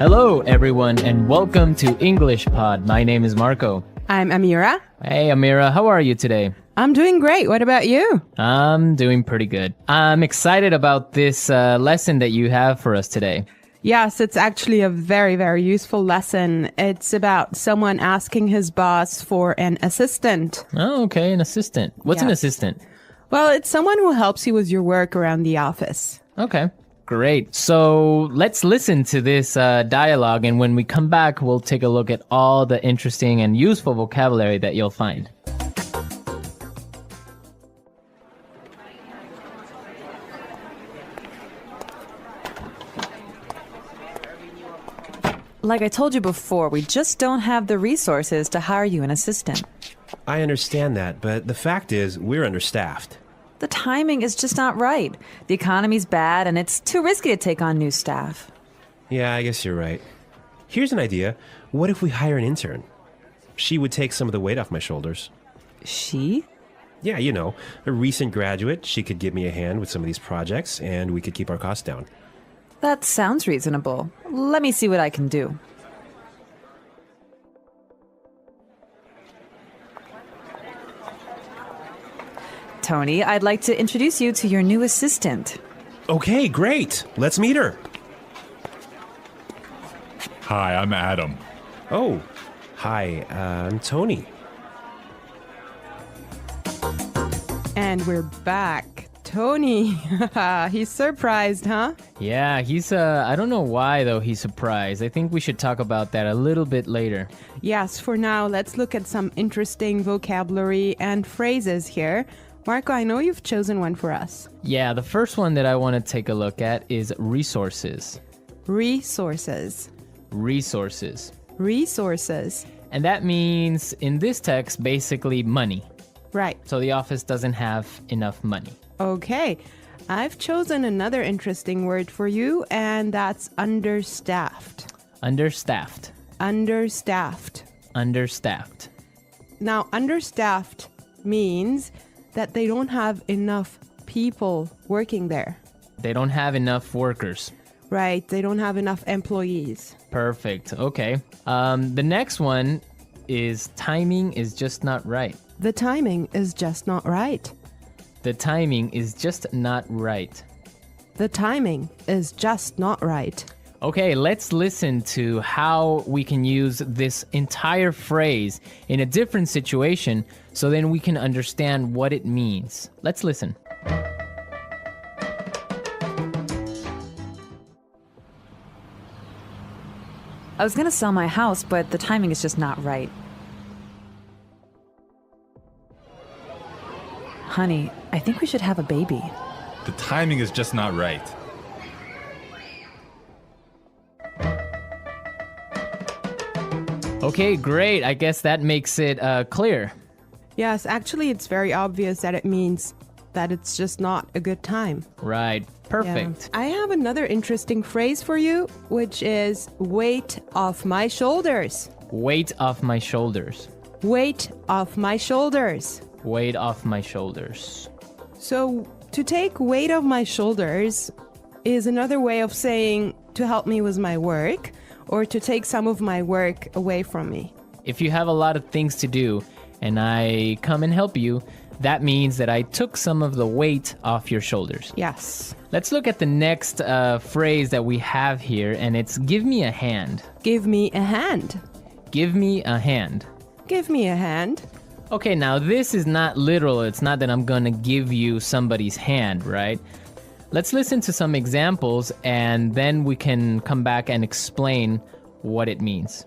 Hello, everyone, and welcome to English Pod. My name is Marco. I'm Amira. Hey, Amira, how are you today? I'm doing great. What about you? I'm doing pretty good. I'm excited about this lesson that you have for us today. Yes, it's actually a very, very useful lesson. It's about someone asking his boss for an assistant. Oh, okay, an assistant. What's an Yes. assistant? Well, it's someone who helps you with your work around the office. Okay, great. So let's listen to this dialogue, and when we come back, we'll take a look at all the interesting and useful vocabulary that you'll find. Like I told you before, we just don't have the resources to hire you an assistant. I understand that, but the fact is, we're understaffed. The timing is just not right. The economy's bad, and it's too risky to take on new staff. Yeah, I guess you're right. Here's an idea. What if we hire an intern? She would take some of the weight off my shoulders. She? Yeah, you know, a recent graduate. She could give me a hand with some of these projects, and we could keep our costs down. That sounds reasonable. Let me see what I can do. Tony, I'd like to introduce you to your new assistant. Okay, great. Let's meet her. Hi, I'm Adam. Oh, hi, I'm Tony. And we're back. Tony. He's surprised, huh? Yeah, he's, I don't know why, though, he's surprised. I think we should talk about that a little bit later. Yes, for now, let's look at some interesting vocabulary and phrases here. Marco, I know you've chosen one for us. Yeah, the first one that I want to take a look at is resources. Resources. Resources. Resources. And that means, in this text, basically money. Right. So the office doesn't have enough money. Okay. I've chosen another interesting word for you, and that's understaffed. Understaffed. Understaffed. Understaffed. Now, understaffed means that they don't have enough people working there. They don't have enough workers. Right. They don't have enough employees. Perfect. Okay. The next one is timing is just not right. The timing is just not right. The timing is just not right. The timing is just not right. Okay, let's listen to how we can use this entire phrase in a different situation so then we can understand what it means. Let's listen. I was gonna sell my house, but the timing is just not right. Honey, I think we should have a baby. The timing is just not right. Okay, great. I guess that makes it clear. Yes, actually, it's very obvious that it means that it's just not a good time. Right. Perfect. Yeah. I have another interesting phrase for you, which is weight off my shoulders. Weight off my shoulders. Weight off my shoulders. Weight off my shoulders. So, to take weight off my shoulders is another way of saying to help me with my work or to take some of my work away from me. If you have a lot of things to do and I come and help you, that means that I took some of the weight off your shoulders. Yes. Let's look at the next phrase that we have here, and it's give me a hand. Give me a hand. Give me a hand. Give me a hand. Okay, now this is not literal. It's not that I'm gonna give you somebody's hand, right? Let's listen to some examples and then we can come back and explain what it means.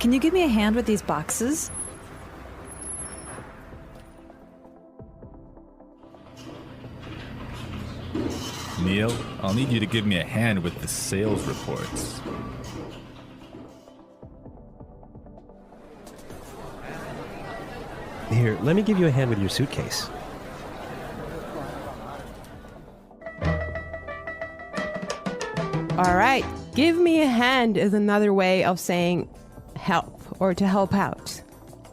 Can you give me a hand with these boxes? Neil, I'll need you to give me a hand with the sales reports. Here, let me give you a hand with your suitcase. All right. Give me a hand is another way of saying help or to help out.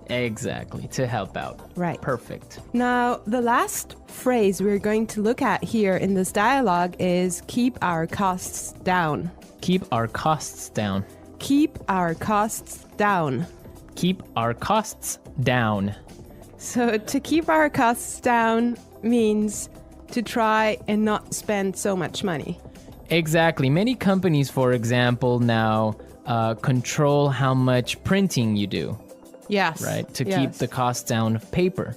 Exactly, to help out. Right. Perfect. Now, the last phrase we're going to look at here in this dialogue is keep our costs down. Keep our costs down. Keep our costs down. Keep our costs down. So to keep our costs down means to try and not spend so much money. Exactly. Many companies, for example, now control how much printing you do, Yes. right? To keep Yes. the cost down of paper.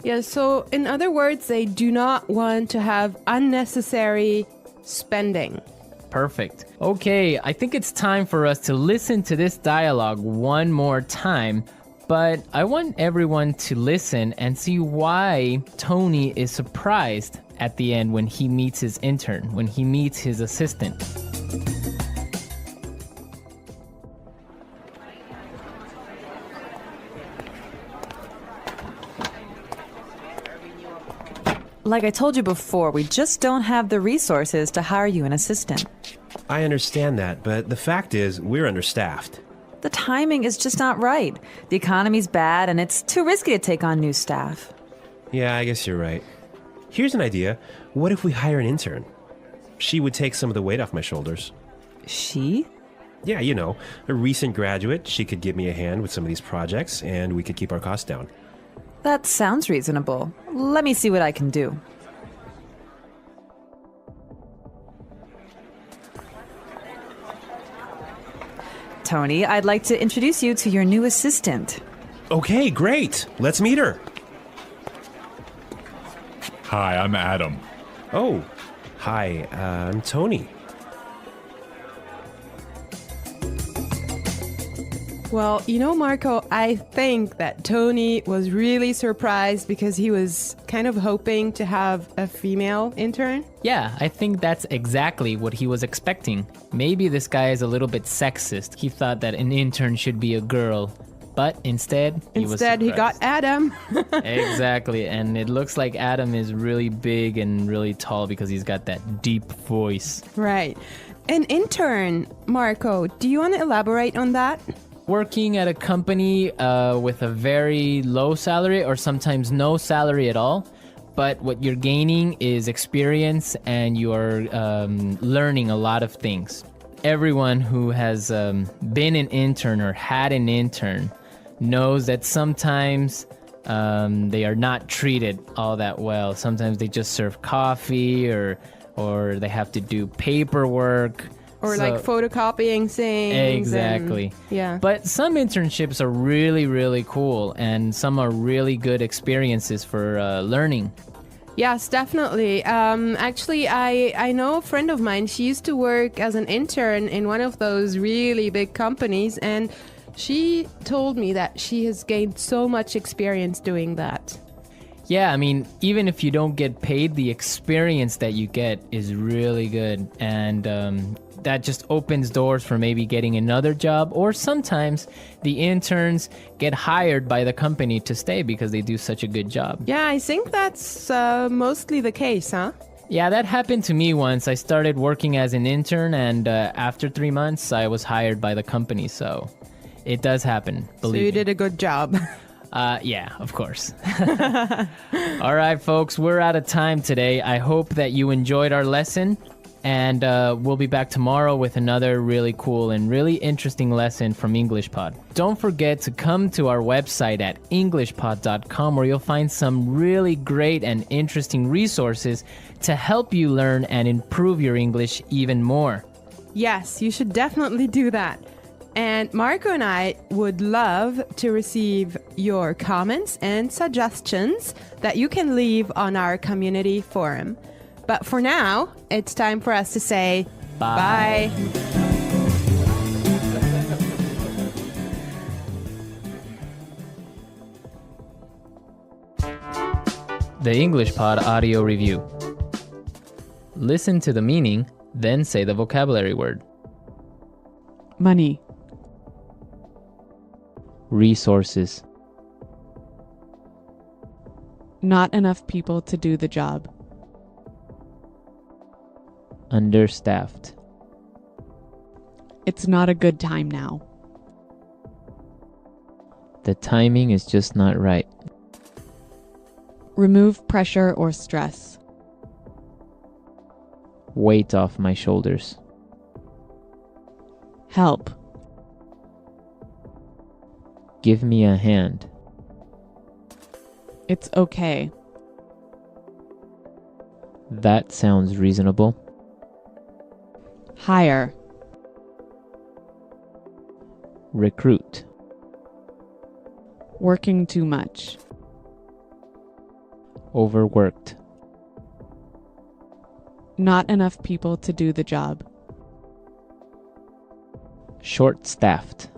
Yeah, so in other words, they do not want to have unnecessary spending. Perfect. Okay, I think it's time for us to listen to this dialogue one more time, but I want everyone to listen and see why Tony is surprised at the end when he meets his intern, when he meets his assistant. Like I told you before, we just don't have the resources to hire you an assistant. I understand that, but the fact is, we're understaffed. The timing is just not right. The economy's bad, and it's too risky to take on new staff. Yeah, I guess you're right. Here's an idea. What if we hire an intern? She would take some of the weight off my shoulders. She? Yeah, you know, a recent graduate. She could give me a hand with some of these projects, and we could keep our costs down. That sounds reasonable. Let me see what I can do. Tony, I'd like to introduce you to your new assistant. Okay, great. Let's meet her. Hi, I'm Adam. Oh, hi, I'm Tony. Well, you know, Marco, I think that Tony was really surprised because he was kind of hoping to have a female intern. Yeah, I think that's exactly what he was expecting. Maybe this guy is a little bit sexist. He thought that an intern should be a girl, but instead he got Adam. Exactly, and it looks like Adam is really big and really tall because he's got that deep voice. Right. An intern, Marco, do you want to elaborate on that? Working at a company with a very low salary or sometimes no salary at all, but what you're gaining is experience and you're learning a lot of things. Everyone who has been an intern or had an intern knows that sometimes they are not treated all that well. Sometimes they just serve coffee or they have to do paperwork. Or So- like photocopying things. Exactly. Yeah. But some internships are really, really cool, and some are really good experiences for learning. Yes, definitely. Actually, I know a friend of mine. She used to work as an intern in one of those really big companies, and she told me that she has gained so much experience doing that. Yeah, I mean, even if you don't get paid, the experience that you get is really good, and that just opens doors for maybe getting another job, or sometimes the interns get hired by the company to stay because they do such a good job. Yeah, I think that's mostly the case, huh? Yeah, that happened to me once. I started working as an intern, and after 3 months, I was hired by the company, so it does happen, So believe you me. did a good job. Yeah, of course. All right, folks, we're out of time today. I hope that you enjoyed our lesson, and we'll be back tomorrow with another really cool and really interesting lesson from EnglishPod. Don't forget to come to our website at englishpod.com, where you'll find some really great and interesting resources to help you learn and improve your English even more. Yes, you should definitely do that. And Marco and I would love to receive your comments and suggestions that you can leave on our community forum. But for now, it's time for us to say Bye. bye. The English Pod Audio Review. Listen to the meaning, then say the vocabulary word. Money, Resources. not enough people to do the job. Understaffed. It's not a good time now. The timing is just not right. Remove pressure or stress. Weight off my shoulders. Help. Give me a hand. It's okay. That sounds reasonable. Hire. Recruit. Working too much. Overworked. Not enough people to do the job. Short-staffed.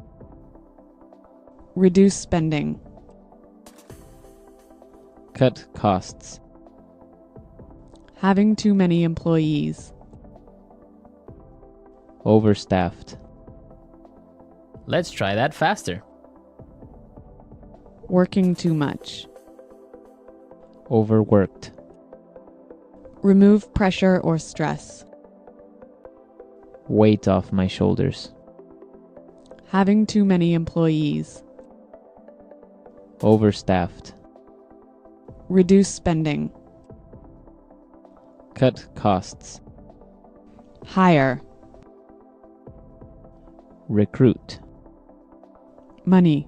Reduce spending. Cut costs. Having too many employees. Overstaffed. Let's try that faster. Working too much. Overworked. Remove pressure or stress. Weight off my shoulders. Having too many employees. Overstaffed. Reduce spending. Cut costs. Hire. Recruit. Money.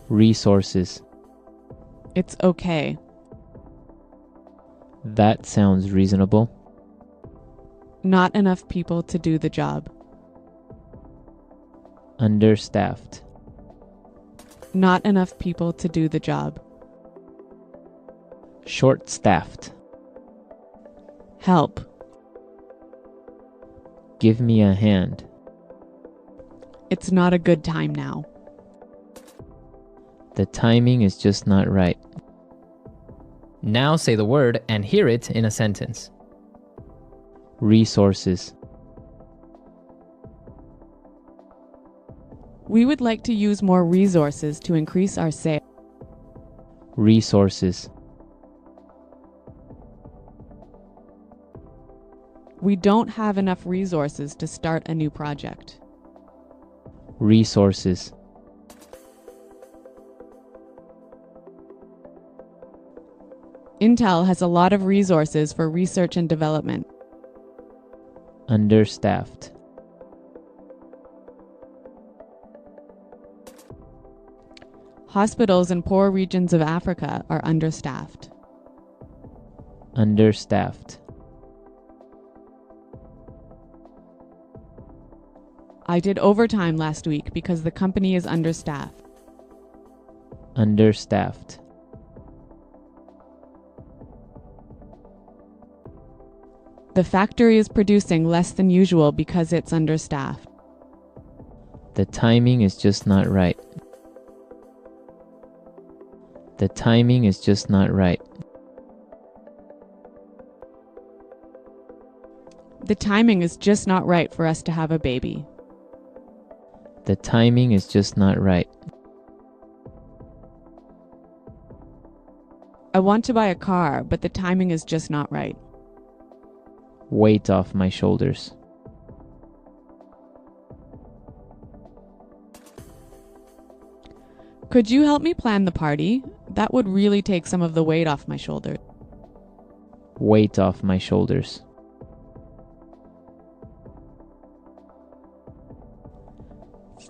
Resources. It's okay. That sounds reasonable. Not enough people to do the job. Understaffed. Not enough people to do the job. Short-staffed. Help. Give me a hand. It's not a good time now. The timing is just not right. Now say the word and hear it in a sentence. Resources. We would like to use more resources to increase our sales. Resources. We don't have enough resources to start a new project. Resources. Intel has a lot of resources for research and development. Understaffed. Hospitals in poor regions of Africa are understaffed. Understaffed. I did overtime last week because the company is understaffed. Understaffed. The factory is producing less than usual because it's understaffed. The timing is just not right. The timing is just not right. The timing is just not right for us to have a baby. The timing is just not right. I want to buy a car, but the timing is just not right. Weight off my shoulders. Could you help me plan the party? That would really take some of the weight off my shoulders. Weight off my shoulders.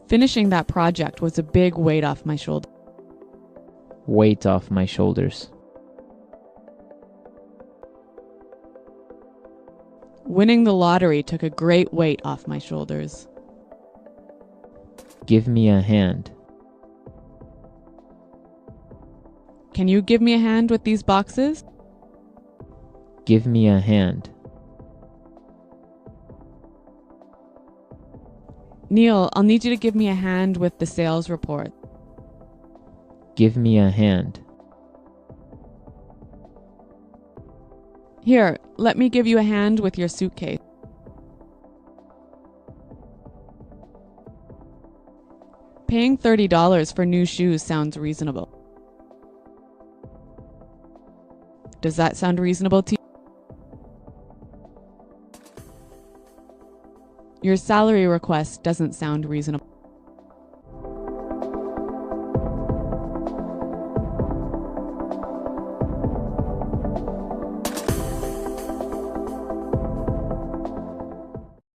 Finishing that project was a big weight off my shoulder. Weight off my shoulders. Winning the lottery took a great weight off my shoulders. Give me a hand. Can you give me a hand with these boxes? Give me a hand. Neil, I'll need you to give me a hand with the sales report. Give me a hand. Here, let me give you a hand with your suitcase. Paying $30 for new shoes sounds reasonable. Does that sound reasonable to you? Your salary request doesn't sound reasonable.